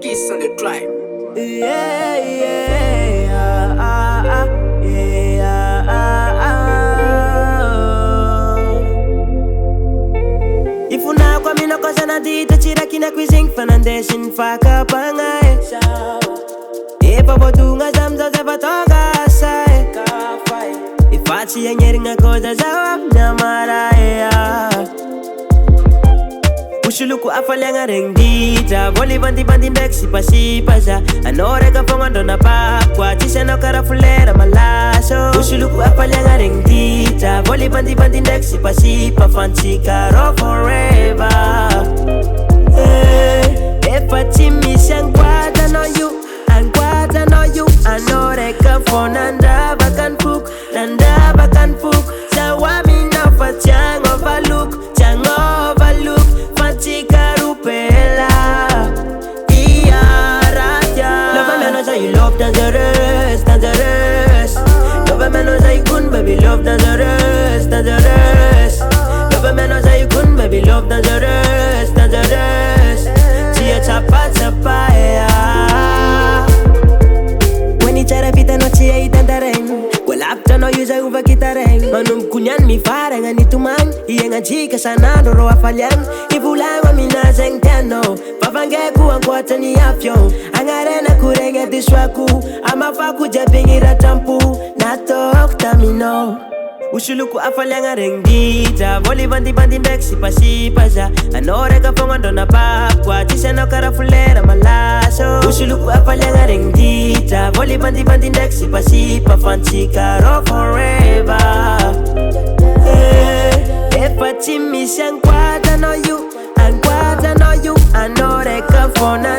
KIKISA on the drive. Yeah, If you not come in, no cause I'm not to chiraki na cuisine fanandeshin faka pangai. If I do nga zamza zeva toga sai. If I see yang yering a cosa zawap na maraya. Ushuluku afalanga rendita Boli bandi bandi ndexi pasipa ja Anoreka fonga ndona pakwa Tisha no karafulera malaso Ushuluku afalanga rendita Boli bandi bandi ndexi pasipa Fancy caro forever Hey, if I chimi shangwada no you Angwada no you Anoreka fonga ndaba kan fuk Sawami no fa chang overlook Chang overlook Chica rupela, Raja. Love a man knows how you love dangerous, dangerous. Love a man knows how you couldn't, baby, love dangerous, dangerous. Love a man knows how you couldn't, baby, love dangerous, dangerous. See a chapa, when it's a bit, no chia eat and the rain. Well, after no use, I over kitareng. Manum kunyan mi farang and it to man. Ienga chica sanando ro afalyan. Ifulaiwa mina zengteno. Pavange kuang kwata ni afyo. Angarena kurenge diswaku. Amafaku jepingira tampu. Natok tamino. Ushuluku afalanga rendita Boli bandi bandi ndexi pasipa ja Anoreka fonga ndona pakwa Tisha no karafulera malaso Ushuluku afalanga rendita Boli bandi bandi ndexi pasipa Fancy caro forever Hey, if I chimi shangwada no you Angwada no you Anoreka fonga